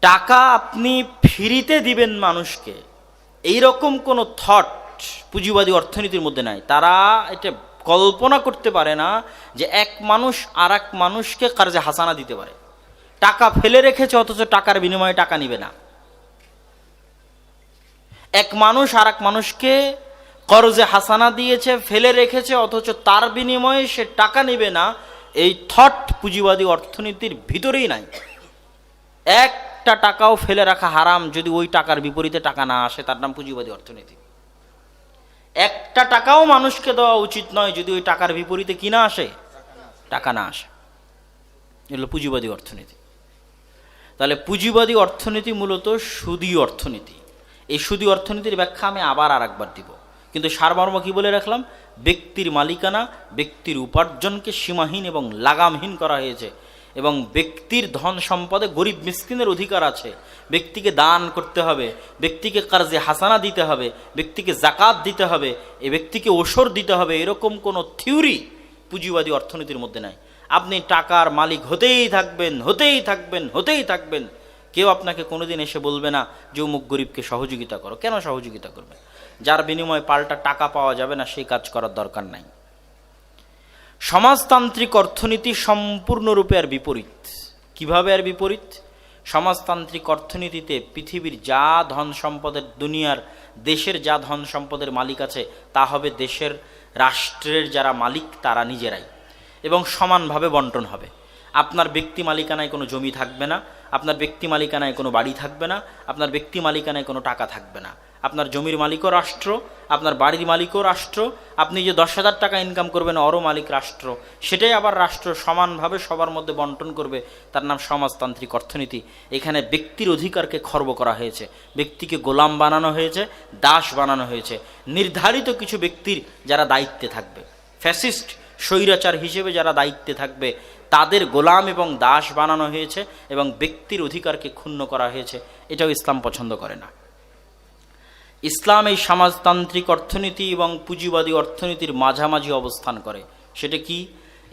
টাকা আপনি ফ্রিতে দিবেন মানুষকে, এইরকম কোনো থট পুঁজিবাদী অর্থনীতির মধ্যে নাই। তারা এটা কল্পনা করতে পারে না যে এক মানুষ আর এক মানুষকে কার্জে হাসানা দিতে পারে। টাকা ফেলে রেখেছে অথচ টাকার বিনিময়ে টাকা নিবে না। এক মানুষ আর এক মানুষকে কর্জে হাসানা দিয়েছে, ফেলে রেখেছে, অথচ তার বিনিময়ে সে টাকা নিবে না। এই থট পুঁজিবাদী অর্থনীতির ভিতরেই নাই। একটা টাকাও ফেলে রাখা হারাম যদি ওই টাকার বিপরীতে টাকা না আসে, তার নাম পুঁজিবাদী অর্থনীতি। একটা টাকাও মানুষকে দেওয়া উচিত নয় যদি ওই টাকার বিপরীতে কি না আসে, টাকা না আসে। এগুলো পুঁজিবাদী অর্থনীতি। তাহলে পুঁজিবাদী অর্থনীতি মূলত সুদী অর্থনীতি। এই সুদী অর্থনীতির ব্যাখ্যা আমি আবার আর একবার দিব, কিন্তু সারমর্ম কি বলে রাখলাম? ব্যক্তির মালিকানা, ব্যক্তির উপার্জনকে সীমাহীন এবং লাগামহীন করা হয়েছে, এবং ব্যক্তির ধন সম্পদে গরিব মিসকিনের অধিকার আছে। ব্যক্তিকে দান করতে হবে, ব্যক্তিকে কার্জে হাসানা দিতে হবে, ব্যক্তিকে জাকাত দিতে হবে, এই ব্যক্তিকে ওসর দিতে হবে, এরকম কোনো থিওরি পুঁজিবাদী অর্থনীতির মধ্যে নাই। আপনি টাকার মালিক হতেই থাকবেন, হতেই থাকবেন, হতেই থাকবেন। কেউ আপনাকে কোনোদিন এসে বলবে না যে অমুক গরিবকে সহযোগিতা করো। কেন সহযোগিতা করবে? যার বিনিময়ে পাল্টা টাকা পাওয়া যাবে না সেই কাজ করার দরকার নাই। সমাজতান্ত্রিক অর্থনীতি সম্পূর্ণরূপে আর বিপরীত। কিভাবে আর বিপরীত? সমাজতান্ত্রিক অর্থনীতিতে পৃথিবীর যা ধন সম্পদের, দুনিয়ার দেশের যা ধন সম্পদের মালিক আছে তা হবে দেশের, রাষ্ট্রের যারা মালিক তারা নিজেরাই, এবং সমানভাবে বন্টন হবে। আপনার ব্যক্তি মালিকানায় কোনো জমি থাকবে না, আপনার ব্যক্তি মালিকানায় কোনো বাড়ি থাকবে না, আপনার ব্যক্তি মালিকানায় কোনো টাকা থাকবে না। আপনার জমির মালিকও রাষ্ট্র, আপনার বাড়ির মালিকও রাষ্ট্র, আপনি যে 10,000 টাকা ইনকাম করবেন ওরও মালিক রাষ্ট্র, সেটাই আবার রাষ্ট্র সমানভাবে সবার মধ্যে বন্টন করবে। তার নাম সমাজতান্ত্রিক অর্থনীতি। এখানে ব্যক্তির অধিকারকে খর্ব করা হয়েছে, ব্যক্তিকে গোলাম বানানো হয়েছে, দাস বানানো হয়েছে। নির্ধারিত কিছু ব্যক্তির যারা দায়িত্বে থাকবে, ফ্যাসিস্ট স্বৈরাচার হিসেবে যারা দায়িত্বে থাকবে, তাদের গোলাম এবং দাস বানানো হয়েছে, এবং ব্যক্তির অধিকারকে ক্ষুণ্ণ করা হয়েছে। এটাও ইসলাম পছন্দ করে না। ইসলাম এই সমাজতান্ত্রিক অর্থনীতি এবং পুঁজিবাদী অর্থনীতির মাঝামাঝি অবস্থান করে। সেটা কি?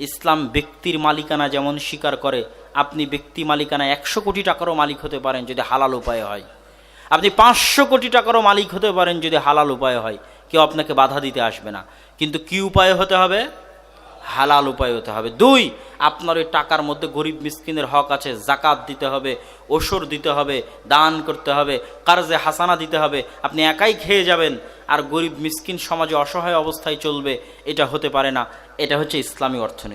ইসলাম ব্যক্তির মালিকানা যেমন স্বীকার করে, আপনি ব্যক্তি মালিকানা 100 কোটি টাকারও মালিক হতে পারেন যদি হালাল উপায়ে হয়, আপনি 500 কোটি টাকারও মালিক হতে পারেন যদি হালাল উপায়ে হয়, কেউ আপনাকে বাধা দিতে আসবে না। কিন্তু কি উপায়ে হতে হবে? হালাল উপায় হতে হবে। 2, আপনার ওই টাকার মধ্যে গরিব মিসকিনের হক আছে, জাকাত দিতে হবে, ওসর দিতে হবে, দান করতে হবে, কার্জে হাসানা দিতে হবে। আপনি একাই খেয়ে যাবেন আর গরিব মিসকিন সমাজে অসহায় অবস্থায় চলবে, এটা হতে পারে না। এটা হচ্ছে ইসলামী অর্থনীতি।